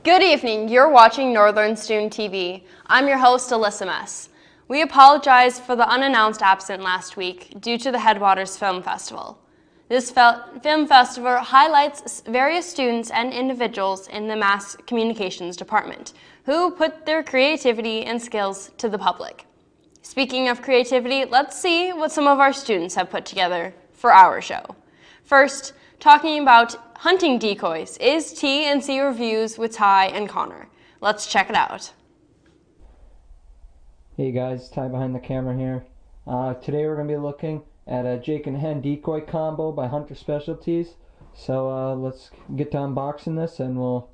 Good evening, you're watching Northern Student TV. I'm your host, Alyssa Mess. We apologize for the unannounced absence last week due to the Headwaters Film Festival. This film festival highlights various students and individuals in the Mass Communications Department who put their creativity and skills to the public. Speaking of creativity, let's see what some of our students have put together for our show. First, talking about hunting decoys is T&C Reviews with Ty and Connor. Let's check it out. Hey guys, Ty behind the camera here. Today we're going to be looking at a Jake and Hen decoy combo by Hunter Specialties. So let's get to unboxing this and we'll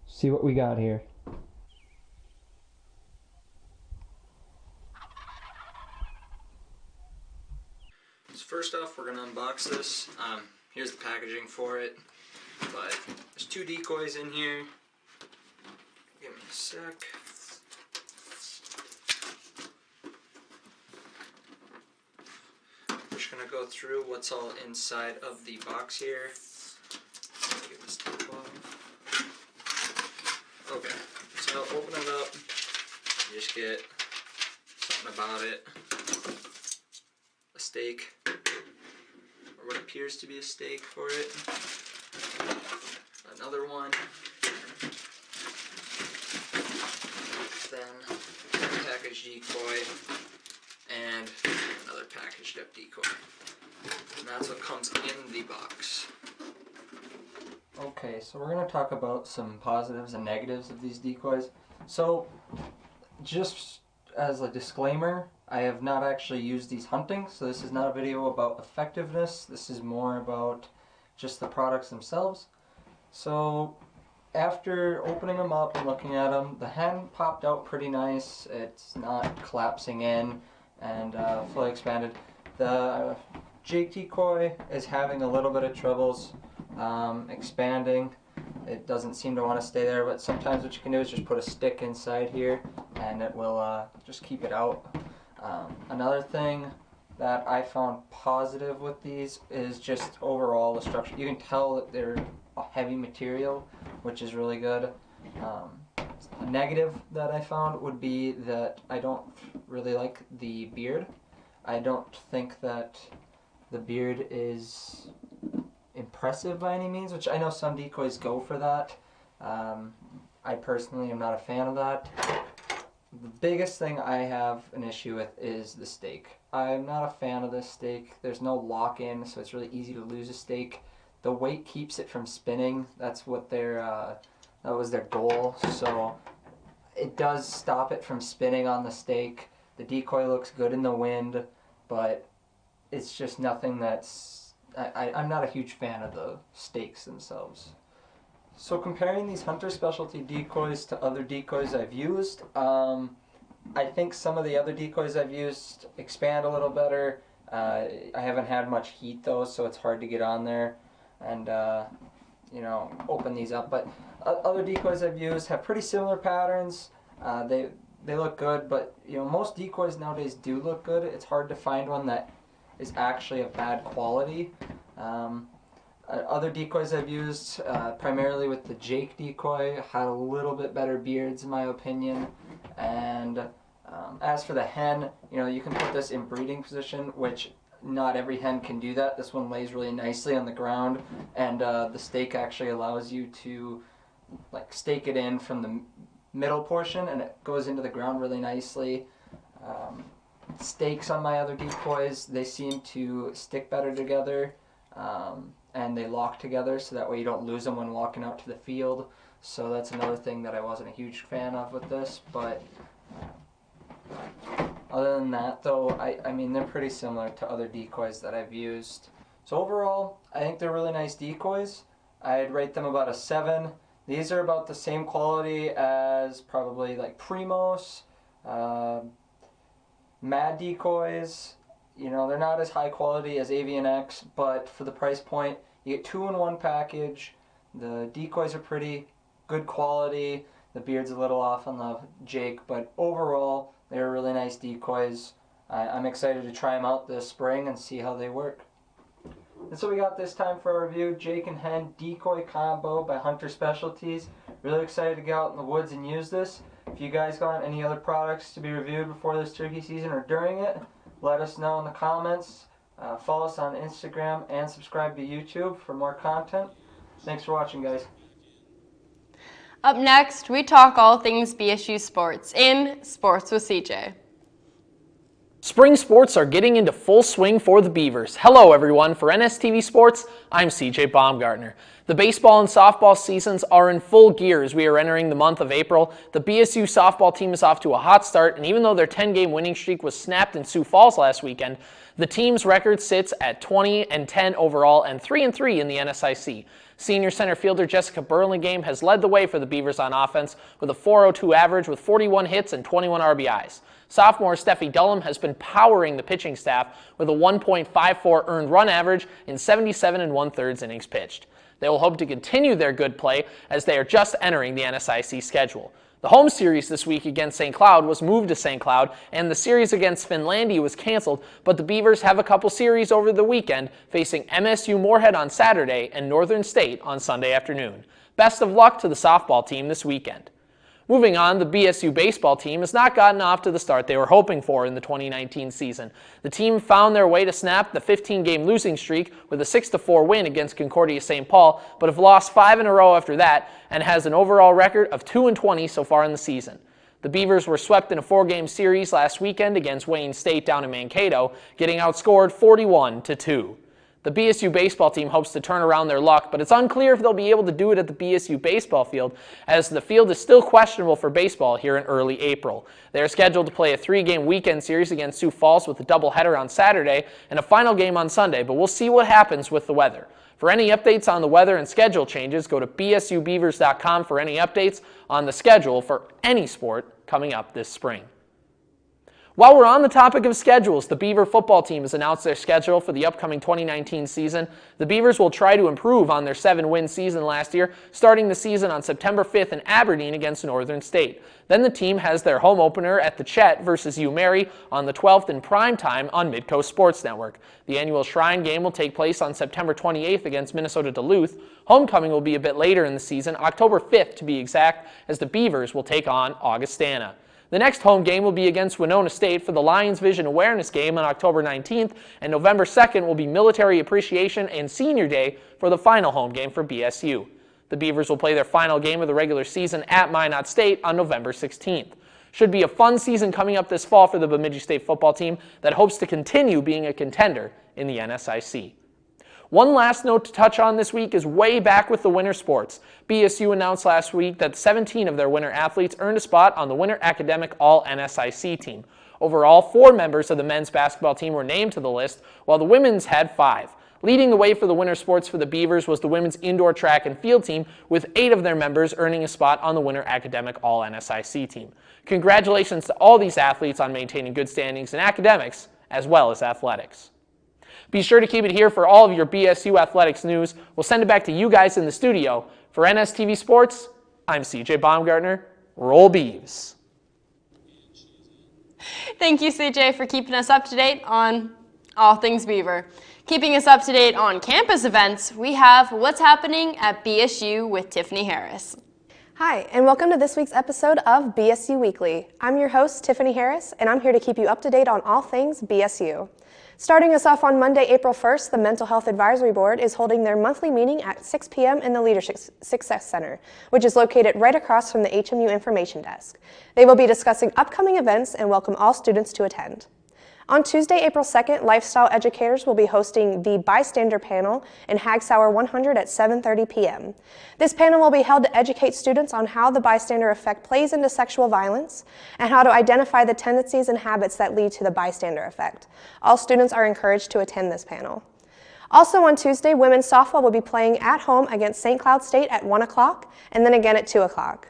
see what we got here. So first off, we're going to unbox this. Here's the packaging for it. But there's two decoys in here. Give me a sec. We're just going to go through what's all inside of the box here. Get this top off. Okay, so open it up. You just get something about it. A stake, or what appears to be a stake for it. Another one. Then a packaged decoy. And another packaged up decoy. And that's what comes in the box. Okay, so we're going to talk about some positives and negatives of these decoys. So, just as a disclaimer, I have not actually used these hunting, so this is not a video about effectiveness. This is more about just the products themselves. So, after opening them up and looking at them, the hen popped out pretty nice. It's not collapsing in and fully expanded. The Jake decoy is having a little bit of troubles expanding. It doesn't seem to want to stay there, but sometimes what you can do is just put a stick inside here and it will just keep it out. Another thing that I found positive with these is just overall the structure. You can tell that they're a heavy material, which is really good. A negative that I found would be that I don't really like the beard. I don't think that the beard is impressive by any means, which I know some decoys go for that. I personally am not a fan of that. The biggest thing I have an issue with is the stake. I'm not a fan of this stake. There's no lock-in, so it's really easy to lose a stake. The weight keeps it from spinning. That's what that was their goal. So it does stop it from spinning on the stake. The decoy looks good in the wind, but it's just nothing that's... I'm not a huge fan of the stakes themselves. So comparing these Hunter Specialty decoys to other decoys I've used, I think some of the other decoys I've used expand a little better. I haven't had much heat though, so it's hard to get on there and open these up. But other decoys I've used have pretty similar patterns. They look good, but most decoys nowadays do look good. It's hard to find one that is actually of bad quality. Other decoys I've used, primarily with the Jake decoy, had a little bit better beards in my opinion. And as for the hen, you can put this in breeding position, which not every hen can do that. This one lays really nicely on the ground, and the stake actually allows you to stake it in from the middle portion, and it goes into the ground really nicely. Stakes on my other decoys, they seem to stick better together. And they lock together so that way you don't lose them when walking out to the field. So that's another thing that I wasn't a huge fan of with this. But other than that though, I mean they're pretty similar to other decoys that I've used. So overall, I think they're really nice decoys. I'd rate them about a 7. These are about the same quality as probably like Primos, Mad decoys. They're not as high quality as Avian X, but for the price point, you get 2-in-1 package. The decoys are pretty good quality. The beard's a little off on the Jake, but overall, they're really nice decoys. I'm excited to try them out this spring and see how they work. And so we got this time for our review, Jake and Hen Decoy Combo by Hunter Specialties. Really excited to get out in the woods and use this. If you guys got any other products to be reviewed before this turkey season or during it, let us know in the comments. Follow us on Instagram and subscribe to YouTube for more content. Thanks for watching, guys. Up next, we talk all things BSU sports in Sports with CJ. Spring sports are getting into full swing for the Beavers. Hello everyone, for NSTV Sports, I'm CJ Baumgartner. The baseball and softball seasons are in full gear as we are entering the month of April. The BSU softball team is off to a hot start, and even though their 10-game winning streak was snapped in Sioux Falls last weekend, the team's record sits at 20-10 overall and 3-3 in the NSIC. Senior center fielder Jessica Burlingame has led the way for the Beavers on offense with a .402 average with 41 hits and 21 RBIs. Sophomore Steffi Dullum has been powering the pitching staff with a 1.54 earned run average in 77 1/3 innings pitched. They will hope to continue their good play as they are just entering the NSIC schedule. The home series this week against St. Cloud was moved to St. Cloud, and the series against Finlandia was canceled, but the Beavers have a couple series over the weekend, facing MSU Moorhead on Saturday and Northern State on Sunday afternoon. Best of luck to the softball team this weekend. Moving on, the BSU baseball team has not gotten off to the start they were hoping for in the 2019 season. The team found their way to snap the 15-game losing streak with a 6-4 win against Concordia St. Paul, but have lost 5 in a row after that and has an overall record of 2-20 so far in the season. The Beavers were swept in a 4-game series last weekend against Wayne State down in Mankato, getting outscored 41-2. The BSU baseball team hopes to turn around their luck, but it's unclear if they'll be able to do it at the BSU baseball field, as the field is still questionable for baseball here in early April. They are scheduled to play a 3-game weekend series against Sioux Falls with a doubleheader on Saturday and a final game on Sunday, but we'll see what happens with the weather. For any updates on the weather and schedule changes, go to bsubeavers.com for any updates on the schedule for any sport coming up this spring. While we're on the topic of schedules, the Beaver football team has announced their schedule for the upcoming 2019 season. The Beavers will try to improve on their 7-win season last year, starting the season on September 5th in Aberdeen against Northern State. Then the team has their home opener at the Chet versus UMary on the 12th in prime time on Midcoast Sports Network. The annual Shrine game will take place on September 28th against Minnesota Duluth. Homecoming will be a bit later in the season, October 5th to be exact, as the Beavers will take on Augustana. The next home game will be against Winona State for the Lions Vision Awareness Game on October 19th, and November 2nd will be Military Appreciation and Senior Day for the final home game for BSU. The Beavers will play their final game of the regular season at Minot State on November 16th. Should be a fun season coming up this fall for the Bemidji State football team that hopes to continue being a contender in the NSIC. One last note to touch on this week is way back with the winter sports. BSU announced last week that 17 of their winter athletes earned a spot on the Winter Academic All-NSIC team. Overall, 4 members of the men's basketball team were named to the list, while the women's had 5. Leading the way for the winter sports for the Beavers was the women's indoor track and field team, with 8 of their members earning a spot on the Winter Academic All-NSIC team. Congratulations to all these athletes on maintaining good standings in academics as well as athletics. Be sure to keep it here for all of your BSU athletics news. We'll send it back to you guys in the studio. For NSTV Sports, I'm CJ Baumgartner. Roll Beavs. Thank you, CJ, for keeping us up to date on all things Beaver. Keeping us up to date on campus events, we have What's Happening at BSU with Tiffany Harris. Hi, and welcome to this week's episode of BSU Weekly. I'm your host, Tiffany Harris, and I'm here to keep you up to date on all things BSU. Starting us off on Monday, April 1st, the Mental Health Advisory Board is holding their monthly meeting at 6 p.m. in the Leadership Success Center, which is located right across from the HMU Information Desk. They will be discussing upcoming events and welcome all students to attend. On Tuesday, April 2nd, Lifestyle Educators will be hosting the Bystander Panel in Hags Hour 100 at 7:30 p.m. This panel will be held to educate students on how the bystander effect plays into sexual violence and how to identify the tendencies and habits that lead to the bystander effect. All students are encouraged to attend this panel. Also on Tuesday, women's softball will be playing at home against St. Cloud State at 1 o'clock and then again at 2 o'clock.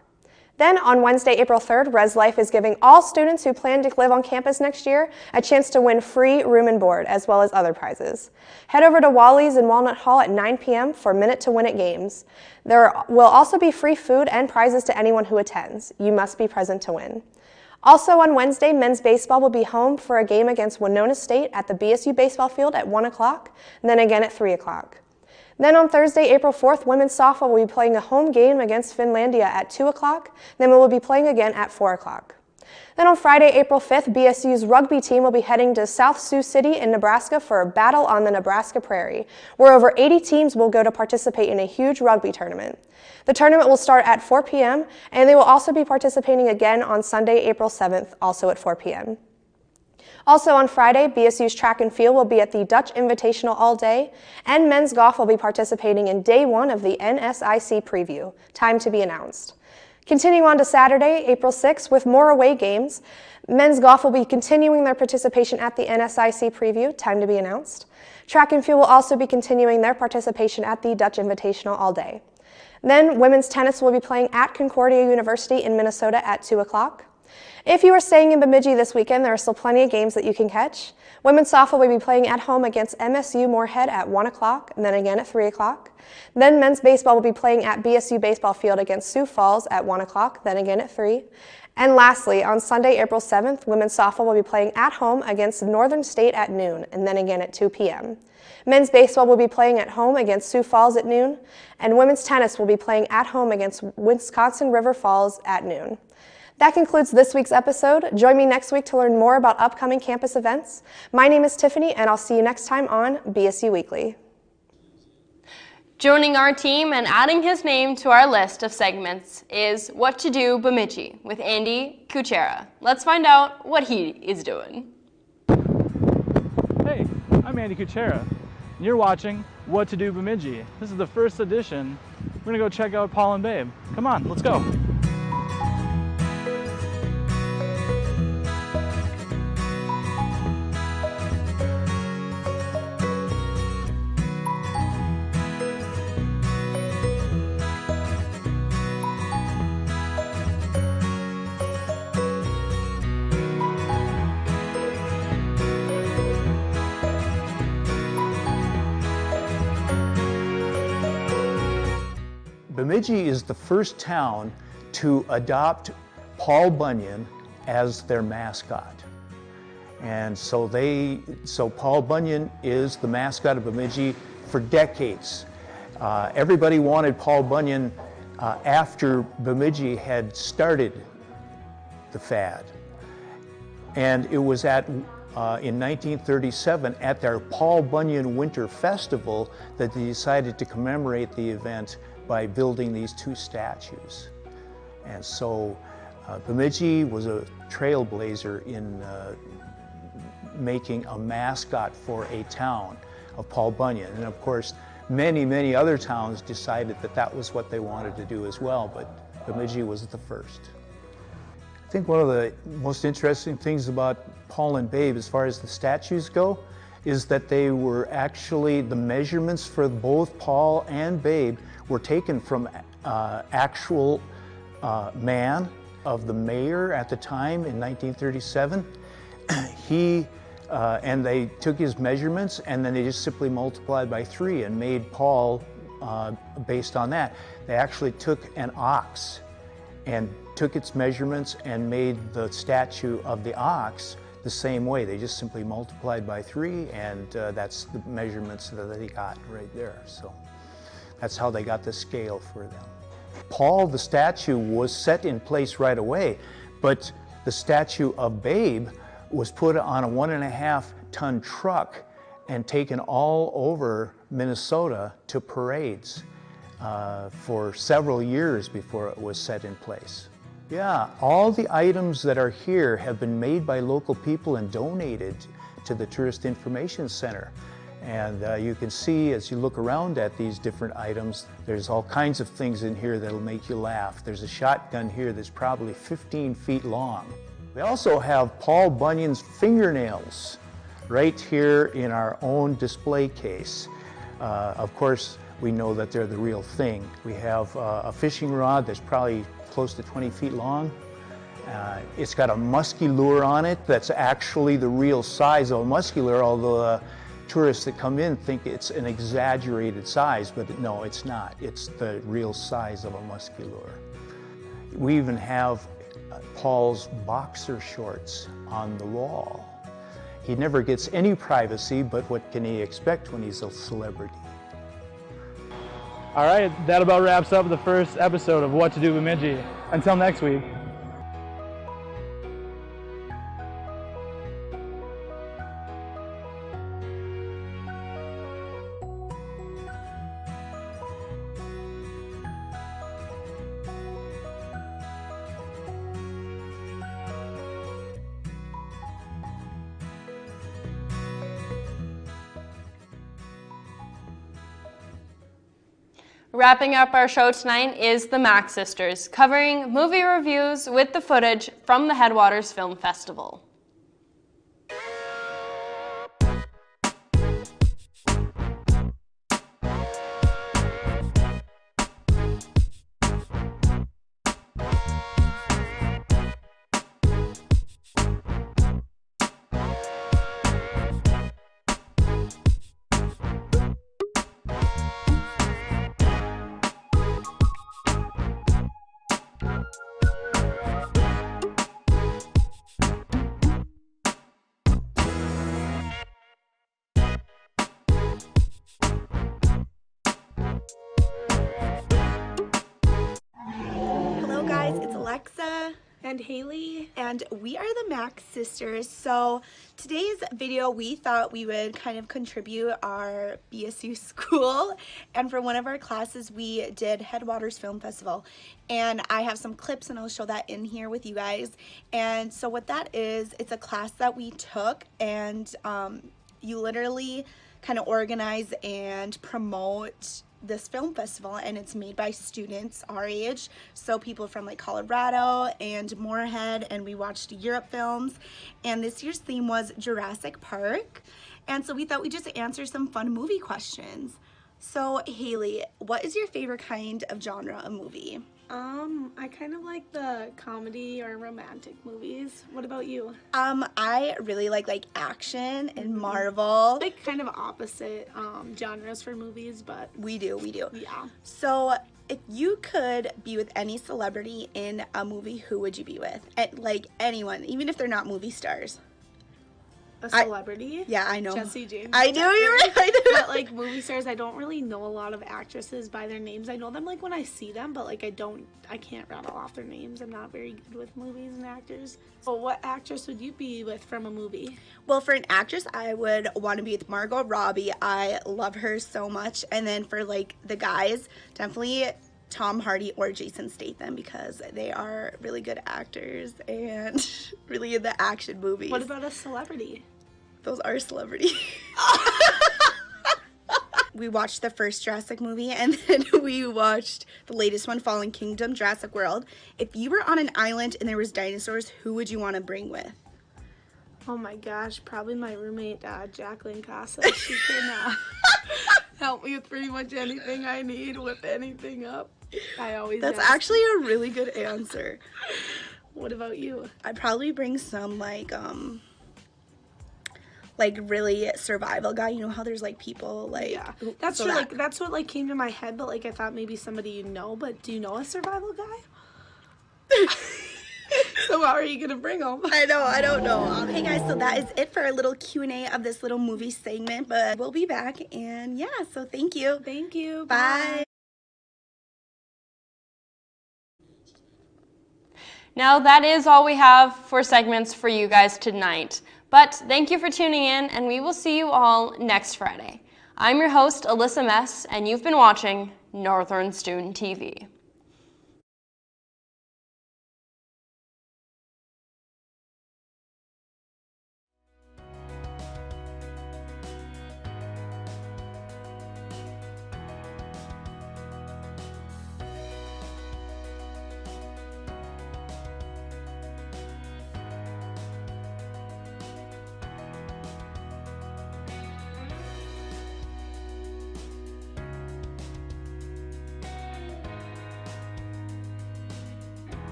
Then on Wednesday, April 3rd, Res Life is giving all students who plan to live on campus next year a chance to win free room and board, as well as other prizes. Head over to Wally's in Walnut Hall at 9 p.m. for Minute to Win It games. There will also be free food and prizes to anyone who attends. You must be present to win. Also on Wednesday, men's baseball will be home for a game against Winona State at the BSU baseball field at 1 o'clock, and then again at 3 o'clock. Then on Thursday, April 4th, women's softball will be playing a home game against Finlandia at 2 o'clock. Then we will be playing again at 4 o'clock. Then on Friday, April 5th, BSU's rugby team will be heading to South Sioux City in Nebraska for a battle on the Nebraska Prairie, where over 80 teams will go to participate in a huge rugby tournament. The tournament will start at 4 p.m., and they will also be participating again on Sunday, April 7th, also at 4 p.m. Also on Friday, BSU's track and field will be at the Dutch Invitational all day, and men's golf will be participating in day 1 of the NSIC preview, time to be announced. Continuing on to Saturday, April 6th, with more away games, men's golf will be continuing their participation at the NSIC preview, time to be announced. Track and field will also be continuing their participation at the Dutch Invitational all day. Then women's tennis will be playing at Concordia University in Minnesota at 2 o'clock. If you are staying in Bemidji this weekend, there are still plenty of games that you can catch. Women's softball will be playing at home against MSU Moorhead at 1 o'clock, and then again at 3 o'clock. Then men's baseball will be playing at BSU Baseball Field against Sioux Falls at 1 o'clock, then again at 3. And lastly, on Sunday, April 7th, women's softball will be playing at home against Northern State at noon, and then again at 2 p.m. Men's baseball will be playing at home against Sioux Falls at noon, and women's tennis will be playing at home against Wisconsin River Falls at noon. That concludes this week's episode. Join me next week to learn more about upcoming campus events. My name is Tiffany, and I'll see you next time on BSU Weekly. Joining our team and adding his name to our list of segments is What to Do Bemidji with Andy Kuchera. Let's find out what he is doing. Hey, I'm Andy Kuchera, and you're watching What to Do Bemidji. This is the first edition. We're gonna go check out Paul and Babe. Come on, let's go. Bemidji is the first town to adopt Paul Bunyan as their mascot. And so Paul Bunyan is the mascot of Bemidji for decades. Everybody wanted Paul Bunyan after Bemidji had started the fad. And it was in 1937 at their Paul Bunyan Winter Festival that they decided to commemorate the event by building these 2 statues. And so Bemidji was a trailblazer in making a mascot for a town of Paul Bunyan. And of course, many other towns decided that that was what they wanted to do as well, but Bemidji was the first. I think one of the most interesting things about Paul and Babe as far as the statues go is that they were actually, the measurements for both Paul and Babe were taken from actual man of the mayor at the time in 1937. And they took his measurements and then they just simply multiplied by 3 and made Paul based on that. They actually took an ox and took its measurements and made the statue of the ox the same way. They just simply multiplied by 3 and that's the measurements that they got right there. So that's how they got the scale for them. Paul, the statue, was set in place right away, but the statue of Babe was put on a 1.5-ton truck and taken all over Minnesota to parades for several years before it was set in place. Yeah, all the items that are here have been made by local people and donated to the Tourist Information Center. And you can see as you look around at these different items, there's all kinds of things in here that'll make you laugh. There's a shotgun here that's probably 15 feet long. We also have Paul Bunyan's fingernails right here in our own display case. Of course, we know that they're the real thing. We have a fishing rod that's probably close to 20 feet long. It's got a musky lure on it that's actually the real size of a musky lure, although tourists that come in think it's an exaggerated size, but no, it's not. It's the real size of a musky lure. We even have Paul's boxer shorts on the wall. He never gets any privacy, but what can he expect when he's a celebrity? All right, that about wraps up the first episode of What to Do Bemidji. Until next week. Wrapping up our show tonight is the Mack Sisters, covering movie reviews with the footage from the Headwaters Film Festival. Hello guys, it's Alexa And Haley. and we are the Mack Sisters. So today's video we thought we would kind of contribute our BSU school, and for one of our classes we did Headwaters Film Festival, and I have some clips and I'll show that in here with you guys. And so what that is, it's a class that we took, and you literally kind of organize and promote this film festival, and it's made by students our age, so people from like Colorado and Moorhead, and we watched Europe films, and this year's theme was Jurassic Park, and so we thought we'd just answer some fun movie questions. So Haley, what is your favorite kind of genre of movie? I kind of like the comedy or romantic movies. What about you? I really like action and Marvel. Like kind of opposite genres for movies, but We do. yeah. So if you could be with any celebrity in a movie, who would you be with? Like anyone, even if they're not movie stars. A celebrity? Yeah, I know. Jesse James. I knew you were. I knew. But like movie stars, I don't really know a lot of actresses by their names. I know them like when I see them, but like I can't rattle off their names. I'm not very good with movies and actors. So what actress would you be with from a movie? Well, for an actress, I would want to be with Margot Robbie. I love her so much. And then for like the guys, definitely Tom Hardy or Jason Statham, because they are really good actors and really in the action movies. What about a celebrity? Those are celebrities. We watched the first Jurassic movie, and then we watched the latest one, Fallen Kingdom, Jurassic World. If you were on an island and there was dinosaurs, who would you want to bring with? Oh my gosh, probably my roommate, Jacqueline Casa. She can help me with pretty much anything I need, whip anything up. I always That's ask. actually a really good answer. What about you? I'd probably bring some like really survival guy. You know how there's like people like Yeah, that's so true. that- Like that's what like came to my head, but like I thought maybe somebody you know. But do you know a survival guy? So how are you gonna bring them? I don't know. Okay guys, so that is it for our little Q&A of this little movie segment, but we'll be back, and yeah, so thank you. Thank you. Bye. Now that is all we have for segments for you guys tonight. But thank you for tuning in, and we will see you all next Friday. I'm your host, Alyssa Mess, and you've been watching Northern Student TV.